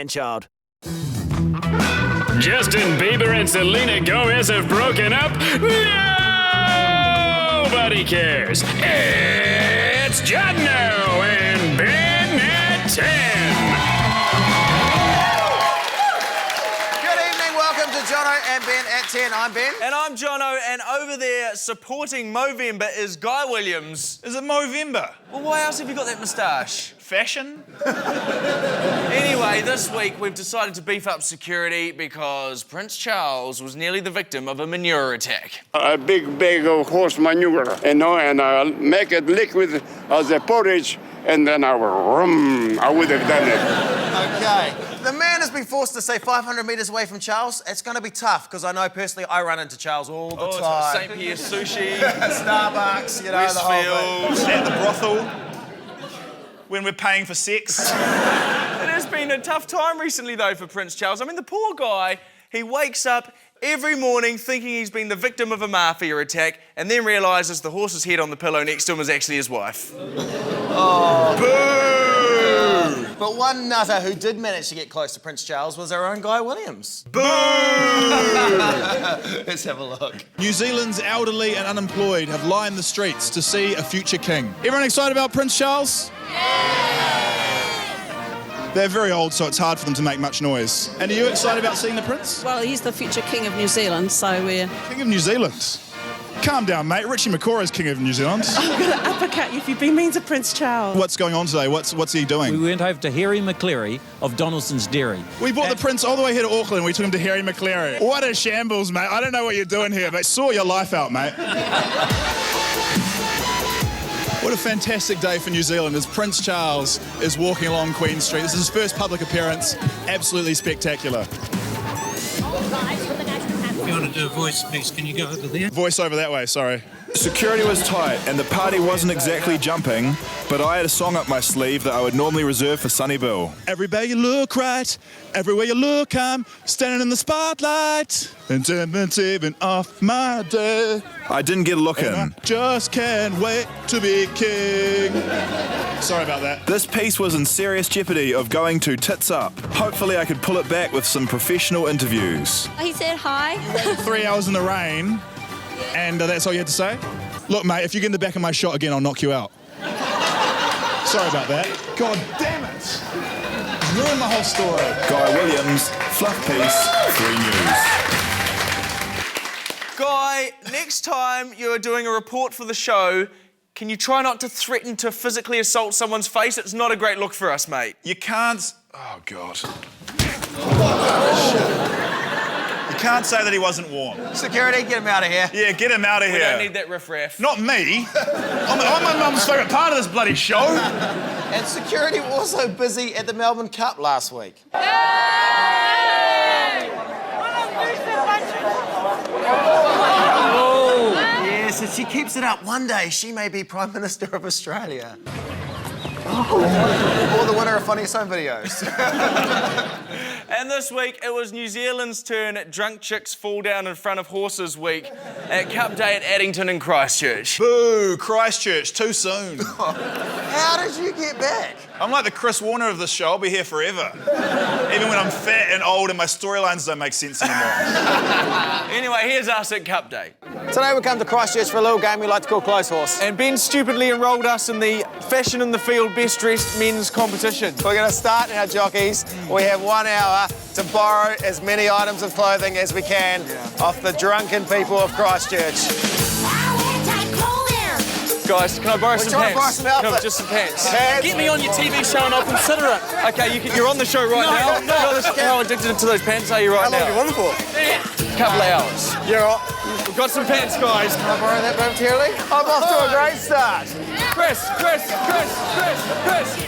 Child. Justin Bieber and Selena Gomez have broken up. Nobody cares. It's Jono and Ben at 10. Good evening, welcome to Jono and Ben at 10. I'm Ben. And I'm Jono, and over there supporting Movember is Guy Williams. Is it Movember? Well, why else have you got that moustache? Fashion? Anyway, this week we've decided to beef up security because Prince Charles was nearly the victim of a manure attack. A big bag of horse manure, and I'll make it liquid as a porridge, and then I would have done it. Okay. The man has been forced to stay 500 metres away from Charles. It's going to be tough, because I know personally I run into Charles all the time. St. Pierre's Sushi, Starbucks, you know, the whole Westfield. At the brothel? When we're paying for sex? It has been a tough time recently, though, for Prince Charles. I mean, the poor guy, he wakes up every morning thinking he's been the victim of a mafia attack and then realises the horse's head on the pillow next to him is actually his wife. Oh. Boo! But one nutter who did manage to get close to Prince Charles was our own Guy Williams. Boo! Let's have a look. New Zealand's elderly and unemployed have lined the streets to see a future king. Everyone excited about Prince Charles? They're very old, so it's hard for them to make much noise. And are you excited about seeing the prince? Well, he's the future king of New Zealand, so we're... King of New Zealand? Calm down, mate. Richie McCaw is king of New Zealand. I'm going to uppercut you if you've been mean to Prince Charles. What's going on today? What's he doing? We went over to Harry McCleary of Donaldson's Dairy. We brought the prince all the way here to Auckland and we took him to Harry McCleary. What a shambles, mate. I don't know what you're doing here, but sort your life out, mate. What a fantastic day for New Zealand as Prince Charles is walking along Queen Street. This is his first public appearance. Absolutely spectacular. If you want to do a voice piece, can you go over there? Voice over that way, sorry. Security was tight and the party wasn't exactly jumping, but I had a song up my sleeve that I would normally reserve for Sonny Bill. Everywhere you look right, everywhere you look, I'm standing in the spotlight. And even off my day. I didn't get a look in. I just can't wait to be king. Sorry about that. This piece was in serious jeopardy of going to tits up. Hopefully I could pull it back with some professional interviews. He said hi. 3 hours in the rain, and that's all you had to say? Look, mate, if you get in the back of my shot again, I'll knock you out. Sorry about that. God damn it. Ruined my whole story. Guy Williams, Fluff Piece, 3 News. Guy, next time you're doing a report for the show, can you try not to threaten to physically assault someone's face? It's not a great look for us, mate. You can't... Oh, God. You can't say that he wasn't warm. Security, get him out of here. Yeah, get him out of here. We don't need that riff-raff. Not me. I'm my mum's favourite part of this bloody show. And security were also busy at the Melbourne Cup last week. Yes, if she keeps it up, one day she may be Prime Minister of Australia. Or the winner of Funniest Home Videos. And this week, it was New Zealand's turn at Drunk Chicks Fall Down in Front of Horses week at Cup Day at Addington and Christchurch. Boo, Christchurch, too soon. How did you get back? I'm like the Chris Warner of this show. I'll be here forever. Even when I'm fat and old and my storylines don't make sense anymore. Anyway, here's us at Cup Day. Today we come to Christchurch for a little game we like to call Close Horse. And Ben stupidly enrolled us in the Fashion in the Field Best Dressed Men's competition. We're going to start our jockeys. We have 1 hour to borrow as many items of clothing as we can off the drunken people of Christchurch. Guys, can I borrow some pants? Borrow some outfits. No, just some pants. Pants. Get me on your TV show and I'll consider it. Okay, you're on the show right now. No, how addicted to those pants are you right now? How long do you want them for? Couple of hours. You're right. We've got some pants, guys. Can I borrow that momentarily? I'm off to a great start. Chris.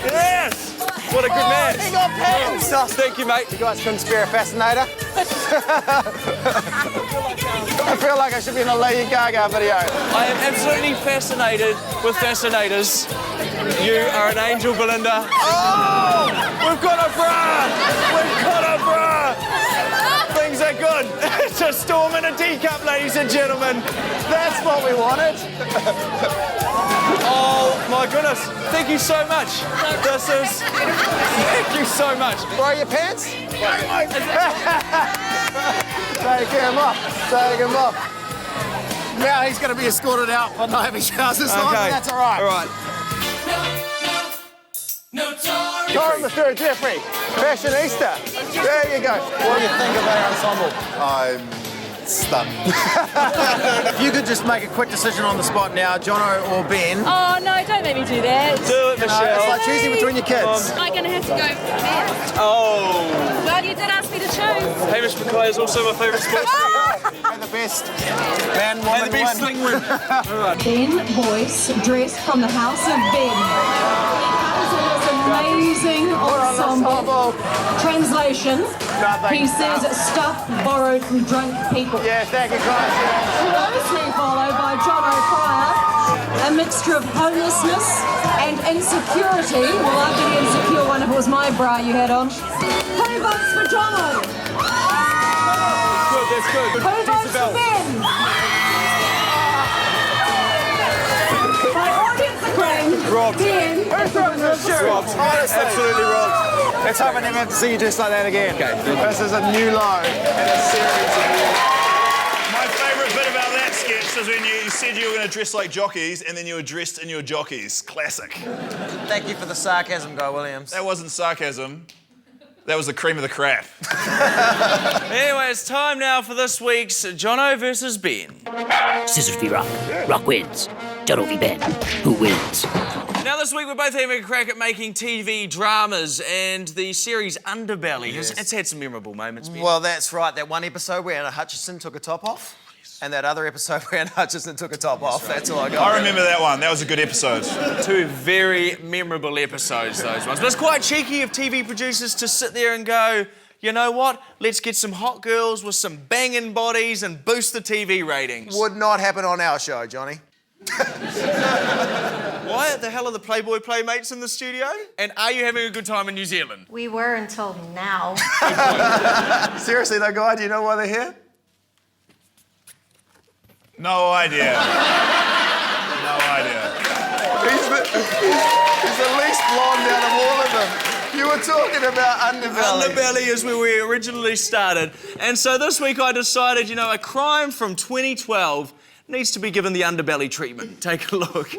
Yes! What a good man. He got pants. Thank you, mate. You guys couldn't spare a fascinator? I feel like I should be in a Lady Gaga video. I am absolutely fascinated with fascinators. You are an angel, Belinda. Oh! We've got a bra! We've got a bra! Things are good. It's a storm in a t-shirt. Jockey Cup, ladies and gentlemen. That's what we wanted. Oh my goodness! Thank you so much. This is. Thank you so much. Borrow your pants? Take him off. Take him off. Now he's going to be escorted out by not having showers this time. Okay. That's all right. All right. Tom, Mr. Jeffrey, fashionista. There you go. What do you think of our ensemble? I'm stunned. If you could just make a quick decision on the spot now, Jono or Ben. Oh, no, don't make me do that. Do it, Michelle. It's like choosing between your kids. I'm going to have to go first. Oh. Well, you did ask me to choose. Hamish McCoy is also my favourite sports. And the best man, woman, And the best one. sling win. Ben Boyce, dressed from the House of Ben. Amazing ensemble. Translation, he says stuff borrowed from drunk people. Yeah, thank you, guys. Closely followed by Jono Pryor, a mixture of homelessness and insecurity. Well, I'd be the insecure one if it was my bra you had on. Who votes for Jono? Good, that's good. Who votes for Ben? My audience acclaimed Robbed. Ben. Robbed. Absolutely robbed. Let's hope I never have to see you dressed like that again. Okay. This is a new low in a series of years. My favourite bit about that sketch was when you said you were going to dress like jockeys and then you were dressed in your jockeys. Classic. Thank you for the sarcasm, Guy Williams. That wasn't sarcasm. That was the cream of the crap. Anyway, it's time now for this week's Jono versus Ben. Scissors v Rock. Rock wins. Jono v Ben. Who wins? Now this week we're both having a crack at making TV dramas, and the series Underbelly it's had some memorable moments. Ben. Well, that's right. That one episode where Anna Hutchison took a top off, and that other episode where Anna Hutchison took a top off. That's all I got. I remember that one. That was a good episode. Two very memorable episodes, those ones. But it's quite cheeky of TV producers to sit there and go, you know what? Let's get some hot girls with some banging bodies and boost the TV ratings. Would not happen on our show, Johnny. Why the hell are the Playboy Playmates in the studio? And are you having a good time in New Zealand? We were until now. Seriously though, Guy, do you know why they're here? No idea. No idea. He's the least blonde out of all of them. You were talking about Underbelly. Underbelly is where we originally started. And so this week I decided, you know, a crime from 2012 needs to be given the Underbelly treatment. Take a look.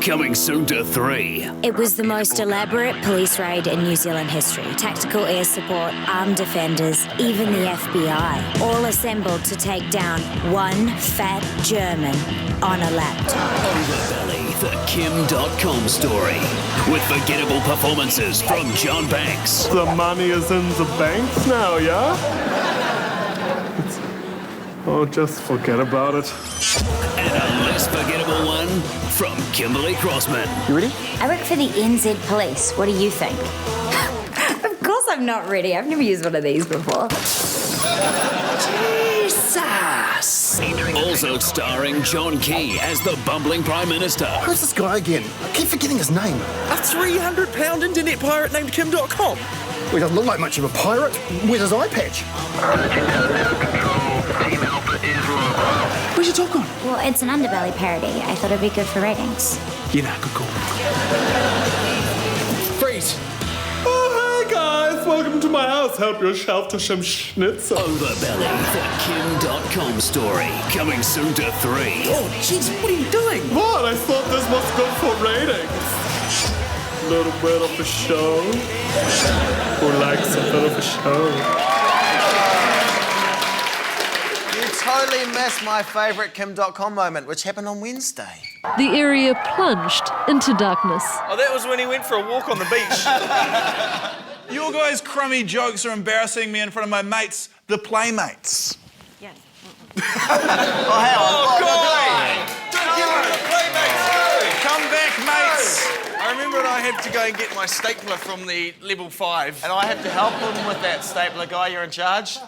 Coming soon to 3. It was the most elaborate police raid in New Zealand history. Tactical air support, armed defenders, even the FBI, all assembled to take down one fat German on a laptop. Underbelly, the Kim.com story. With forgettable performances from John Banks. The money is in the banks now, yeah? Oh, just forget about it. And a less forgettable one from Kimberly Crossman. You ready? I work for the NZ Police. What do you think? Of course I'm not ready. I've never used one of these before. Jesus! Also starring John Key as the bumbling Prime Minister. Who's this guy again? I keep forgetting his name. A £300 internet pirate named Kim.com. Well, he doesn't look like much of a pirate. Where's his eye patch? Where's your top gone? Well, it's an Underbelly parody. I thought it'd be good for ratings. Yeah, nah, good call. Freeze! Oh, hey guys, welcome to my house. Help yourself to some schnitzel. Underbelly, the Kim.com story. Coming soon to 3. Oh, jeez, what are you doing? What? I thought this was good for ratings. Little bit of a show. Who likes a bit of a show? Totally missed my favourite Kim.com moment, which happened on Wednesday. The area plunged into darkness. Oh, that was when he went for a walk on the beach. Your guys' crummy jokes are embarrassing me in front of my mates, the Playmates. Oh, hang on. Oh, God! Don't give him the Playmates! Come back, mates! I remember I had to go and get my stapler from the level 5. And I had to help him with that stapler. Guy, you're in charge.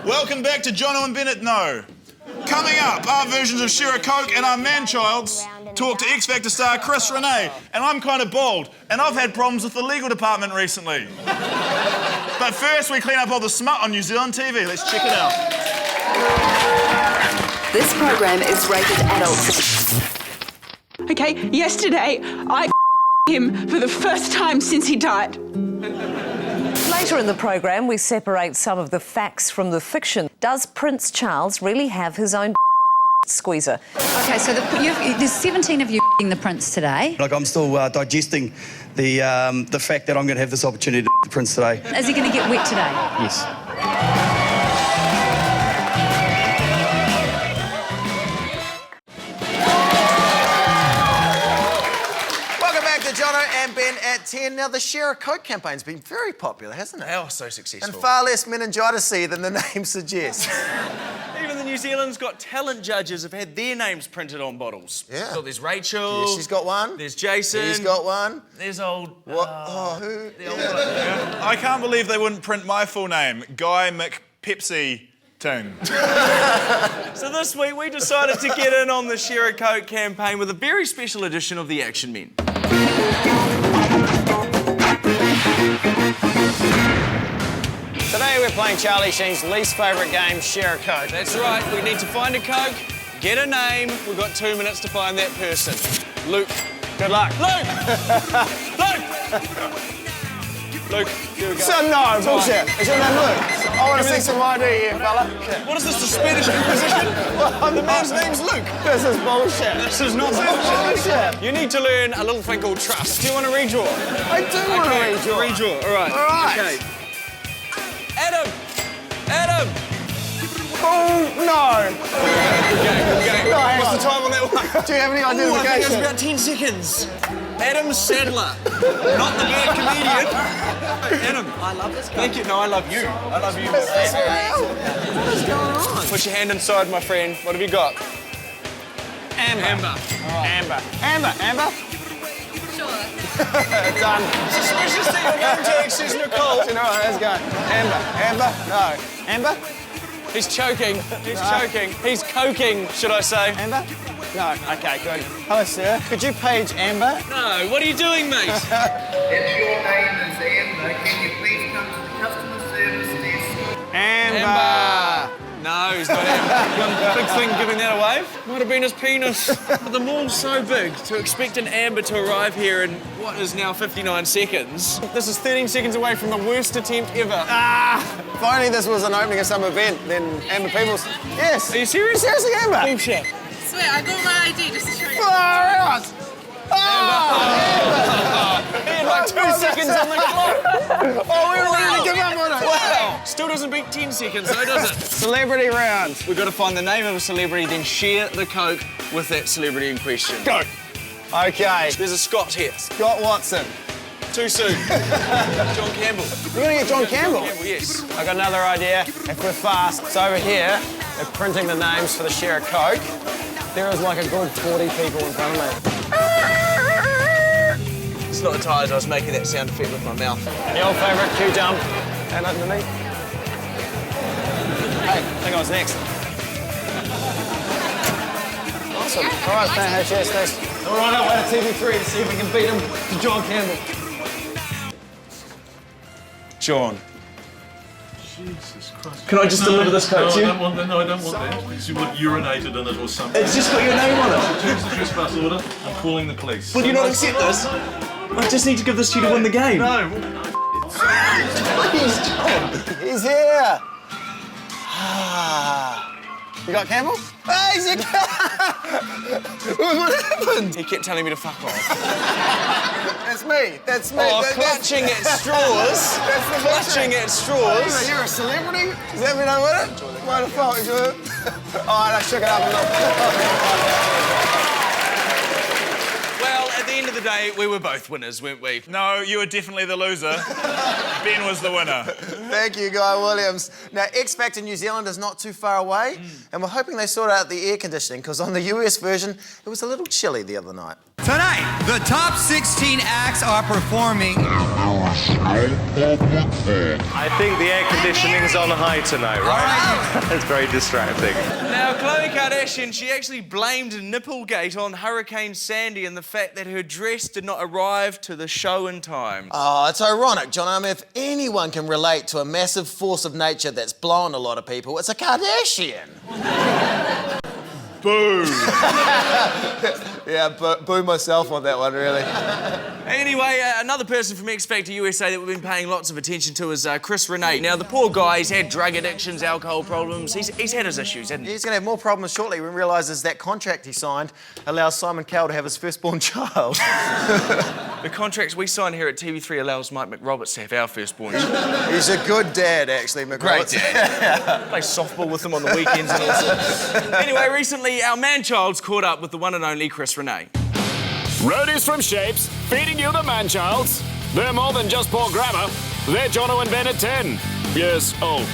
Welcome back to Jono and Ben. No. Coming up, our versions of Shira Coke and our man-childs talk to X Factor star Chris Rene. And I'm kind of bald, and I've had problems with the legal department recently. But first, we clean up all the smut on New Zealand TV. Let's check it out. This program is rated adult. Okay, yesterday I him for the first time since he died. Later in the program, we separate some of the facts from the fiction. Does Prince Charles really have his own squeezer? Okay, so there's 17 of you the Prince today. Like, I'm still digesting the fact that I'm going to have this opportunity to the Prince today. Is he going to get wet today? Yes. Welcome back to Jono and Ben at 10. Now, the Share a Coke campaign's been very popular, hasn't it? Oh, so successful. And far less meningitis-y than the name suggests. Even the New Zealand's Got Talent judges have had their names printed on bottles. Yeah. So there's Rachel. Yeah, she's got one. There's Jason. He's got one. There's old... What? who? I can't believe they wouldn't print my full name, Guy McPepsi Ting. So this week we decided to get in on the Share a Coke campaign with a very special edition of the Action Men. Today we're playing Charlie Sheen's least favourite game, Share a Coke. That's right, we need to find a Coke, get a name, we've got 2 minutes to find that person. Luke. Good luck. Luke! Luke, here we go. So, no, bullshit. Is your name Luke? I want to see some ID here, fella. What is this, the Spanish Inquisition? The man's name's Luke. This is bullshit. This is not bullshit. You need to learn a little thing called trust. Do you want to redraw? I do want to redraw. Redraw, all right. All right. Okay. Adam! Adam! Oh, no. Okay. No, hang What's on. the time on that one? Do you have any I think identification? it's about 10 seconds. Adam Sadler. Not the bad comedian. Adam. I love this guy. Thank you. No, I love you. I love you. What is going on? Put your hand inside, my friend. What have you got? Amber. Amber. Amber. Amber. Sure. Done. Suspicious that your name tag says Nicole. You know what? Let's go. Amber. Amber. No. Amber. He's choking. He's choking. He's coking, should I say? Amber. No. Okay, good. Hello, sir. Could you page Amber? No. What are you doing, mate? If your name is Amber, can you please come to the customer service desk? Amber. No, he's not Amber. Big thing giving that away. Might have been his penis. But the mall's so big, to expect an Amber to arrive here in what is now 59 seconds. This is 13 seconds away from the worst attempt ever. If only this was an opening of some event, then Amber Peoples. Yes. Are you serious? Seriously, Amber? Bullshit. Swear, I got my ID just to show you. Far out. He had like 2 seconds on the clock. Oh, we were ready to give up on it. Wow. Still doesn't beat 10 seconds, though, does it? Celebrity round. We've got to find the name of a celebrity, then share the Coke with that celebrity in question. Go. Okay. There's a Scott here. Scott Watson. Too soon. John Campbell. You're going to get John Campbell? Yes. I got another idea. If we're fast, it's over here. They're printing the names for the Share a Coke. There is like a good 40 people in front of me. It's not the tyres, I was making that sound effect with my mouth. The old favourite, Q jump. And underneath. Hey, I think I was next. Awesome. All right, thanks. Cheers, thanks. All right, I'll wait at TV3 to see if we can beat him to John Campbell. John. Jesus Christ. Can I just deliver this Coke to you? I don't want that, because you would have urinated in it or something. It's just got your name on it. Change the trespass order. I'm calling the police. Will you not accept this? I just need to give this to you to win the game. No. Please, John. He's here. You got Campbell? Hey, he's here. What happened? He kept telling me to fuck off. That's me. That's me. Oh, clutching at straws. That's the Clutching at straws. You're a celebrity? Does that mean I win it? Why the fuck? All right, I shook it up a little. Well, at the end of the day, we were both winners, weren't we? No, you were definitely the loser. Ben was the winner. Thank you, Guy Williams. Now, X Factor New Zealand is not too far away, and we're hoping they sort out the air conditioning, because on the US version, it was a little chilly the other night. Tonight, the top 16 acts are performing. I think the air conditioning's on high tonight, right? It's very distracting. Now, Khloe Kardashian, she actually blamed Nipplegate on Hurricane Sandy and the fact that her dress did not arrive to the show in time. Oh, it's ironic, John. I mean, if anyone can relate to a massive force of nature that's blown a lot of people, it's a Kardashian. Boo. Yeah, boo myself on that one, really. Anyway, another person from X Factor USA that we've been paying lots of attention to is Rene. Now, the poor guy, he's had drug addictions, alcohol problems. He's had his issues, hasn't he? He's going to have more problems shortly when he realises that contract he signed allows Simon Cowell to have his firstborn child. The contracts we sign here at TV3 allows Mike McRoberts to have our firstborn. He's a good dad, actually, McRoberts. Great dad. Play softball with him on the weekends and all sorts. Anyway, recently our man-child's caught up with the one and only Rene. Roadies from Shapes, feeding you the man-childs. They're more than just poor grammar. They're Jono and Ben at 10 years old.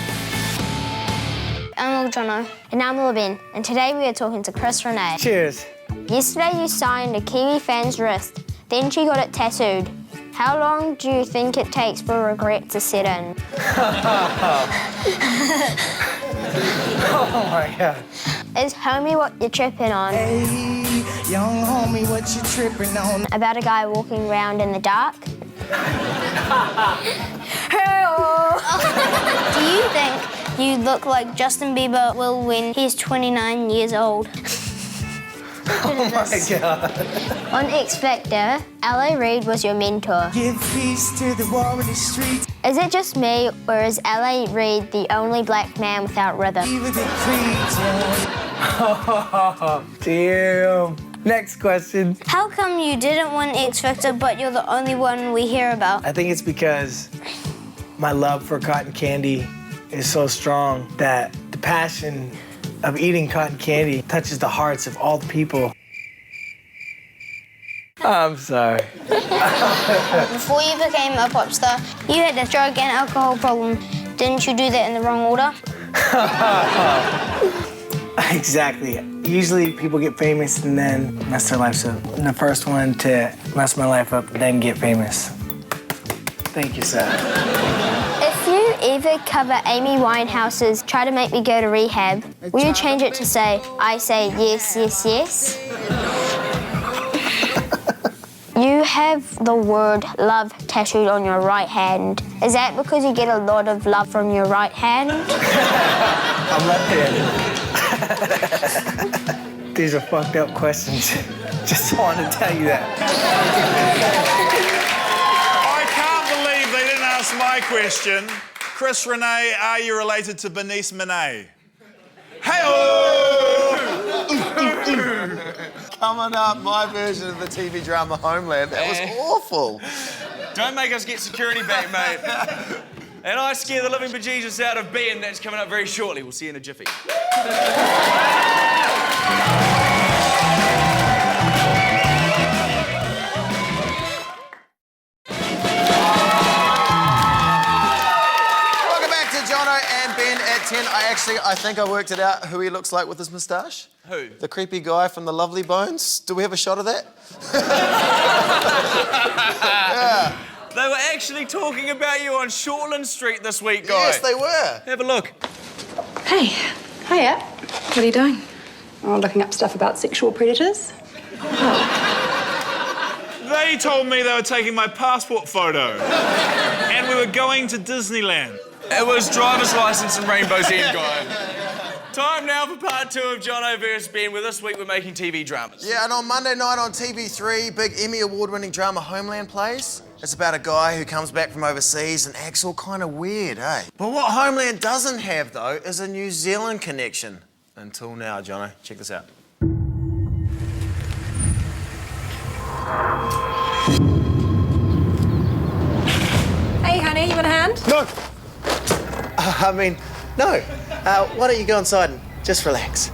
I'm Jono. And I'm Ben. And today we are talking to Rene. Cheers. Yesterday you signed a Kiwi fan's wrist. Then she got it tattooed. How long do you think it takes for regret to set in? Oh my God. Is homie what you're tripping on? Hey, young homie, what you tripping on? About a guy walking around in the dark? Do you think you look like Justin Bieber will when he's 29 years old? Oh my God. On X Factor, L.A. Reid was your mentor. Give peace to the war in the streets. Is it just me, or is L.A. Reid the only black man without rhythm? Oh, damn. Next question. How come you didn't win X Factor, but you're the only one we hear about? I think it's because my love for cotton candy is so strong that the passion of eating cotton candy touches the hearts of all the people. I'm sorry. Before you became a pop star, you had a drug and alcohol problem. Didn't you do that in the wrong order? Exactly. Usually people get famous and then mess their lives up. I'm the first one to mess my life up and then get famous. Thank you, sir. If you ever cover Amy Winehouse's Try to Make Me Go to Rehab, will you change it to say, I say yes, yes, yes? You have the word love tattooed on your right hand. Is that because you get a lot of love from your right hand? I'm left-handed. These are fucked up questions. Just wanted to tell you that. I can't believe they didn't ask my question. Rene, are you related to Bernice Monet? Hey-oh! Coming up, my version of the TV drama Homeland. That was awful. Don't make us get security back, mate. And I scare the living bejesus out of Ben. That's coming up very shortly. We'll see you in a jiffy. Welcome back to Jono and Ben at 10. I think I worked it out who he looks like with his moustache. Who? The creepy guy from the Lovely Bones. Do we have a shot of that? Yeah. They were actually talking about you on Shortland Street this week, guys. Yes, they were. Have a look. Hey. Hiya. What are you doing? Oh, looking up stuff about sexual predators. They told me they were taking my passport photo. And we were going to Disneyland. It was driver's license and Rainbow's End, guy. Time now for part 2 of Jono vs. Ben, where this week we're making TV dramas. Yeah, and on Monday night on TV3, big Emmy award-winning drama Homeland plays. It's about a guy who comes back from overseas and acts all kind of weird, eh? But what Homeland doesn't have, though, is a New Zealand connection. Until now, Jono. Check this out. Hey, honey, you want a hand? No! No. Why don't you go inside and just relax?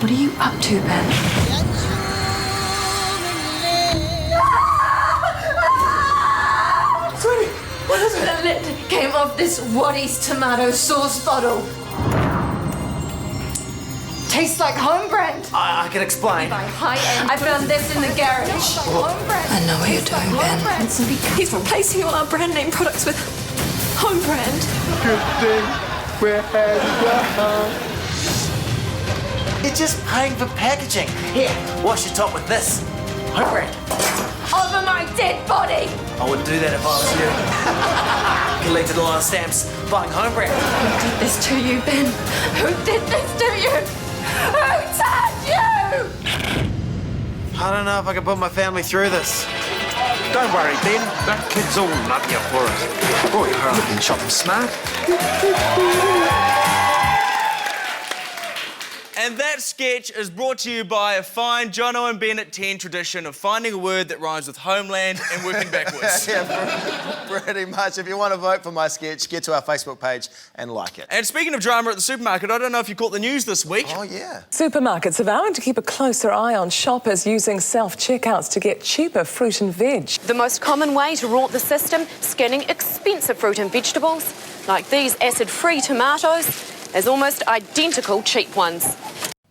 What are you up to, Ben? Sweetie, what is it? The lid came off this Waddy's tomato sauce bottle. Tastes like home brand. I can explain. By high-end. I found this in the garage. Home brand. I know what you're doing, Ben. He's replacing all our brand name products with home brand. Good thing we're heading down. You're just paying for packaging. Here, wash your top with this. Home brand. Over my dead body! I wouldn't do that if I was you. Collected a lot of stamps, buying home brand. Who did this to you, Ben? Who did this to you? Who touched you? I don't know if I can put my family through this. Don't worry, Ben. That kid's all love you for it. Boy, you're looking shopping smart. And that sketch is brought to you by a fine Jono and Ben at 10 tradition of finding a word that rhymes with homeland and working backwards. Yeah, pretty much. If you want to vote for my sketch, get to our Facebook page and like it. And speaking of drama at the supermarket, I don't know if you caught the news this week. Oh, yeah. Supermarkets are vowing to keep a closer eye on shoppers using self-checkouts to get cheaper fruit and veg. The most common way to rort the system, scanning expensive fruit and vegetables, like these acid-free tomatoes, as almost identical cheap ones.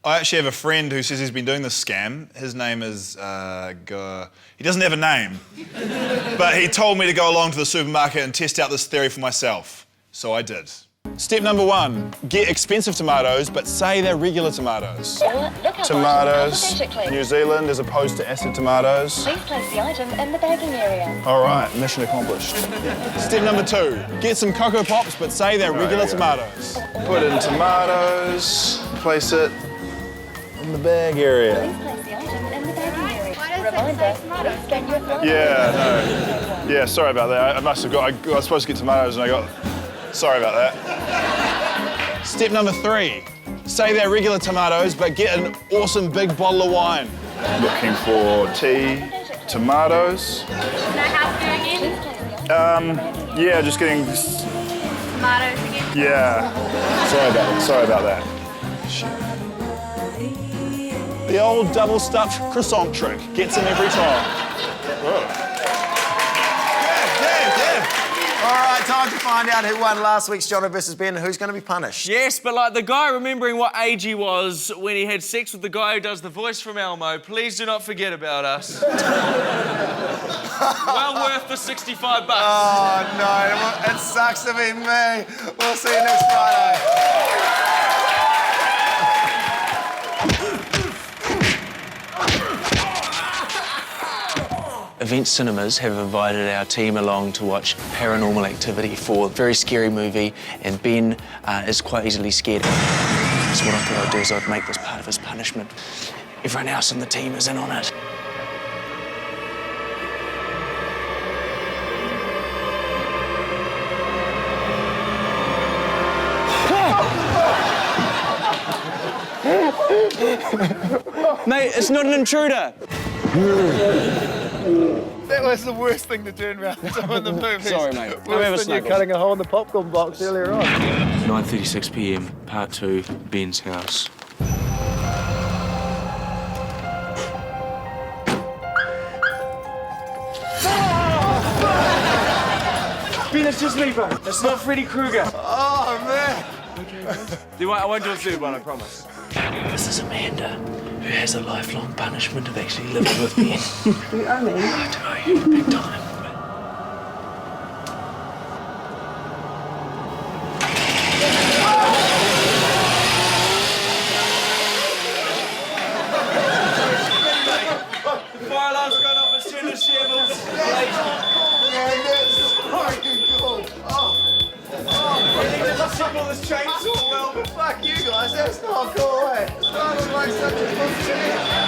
I actually have a friend who says he's been doing this scam. His name is, he doesn't have a name. But he told me to go along to the supermarket and test out this theory for myself. So I did. Step number 1, get expensive tomatoes, but say they're regular tomatoes. Tomatoes, New Zealand as opposed to acid tomatoes. Please place the item in the bagging area. All right, mission accomplished. Step number 2, get some Cocoa Pops, but say they're regular tomatoes. Put in tomatoes, place it in the bag area. Please place the item in the bagging area. Reminder, please scan your phone. Yeah, no. Yeah, sorry about that. I must have got, I was supposed to get tomatoes and I got, sorry about that. Step number 3, say they're regular tomatoes, but get an awesome big bottle of wine. Looking for tea, tomatoes. Can I help you again? Yeah, just getting, Tomatoes again? yeah. Sorry about that. The old double-stuffed croissant trick gets him every time. All right, time to find out who won last week's Jono versus Ben and who's going to be punished. Yes, but like the guy remembering what age he was when he had sex with the guy who does the voice from Elmo, please do not forget about us. Well worth the $65. Oh, no, it sucks to be me. We'll see you next Friday. Event Cinemas have invited our team along to watch Paranormal Activity 4, a very scary movie, and Ben is quite easily scared. So what I thought I'd do is I'd make this part of his punishment. Everyone else in the team is in on it. Mate, it's not an intruder. That was the worst thing to turn around in the movie. Sorry, mate. Worse than you cutting a hole in the popcorn box earlier on. 9:36 p.m, part 2, Ben's house. Ben, it's just me, bro. It's not Freddy Krueger. Oh, man. I won't do a third one, I promise. This is Amanda, who has a lifelong punishment of actually living with Ben. You owe me. I do owe you big time. The fire alarm's gone off as soon as shambles. Man, that's fucking cool. He doesn't signal this chainsaw well. Fuck you guys, that's not cool, eh? It's not like such a good thing.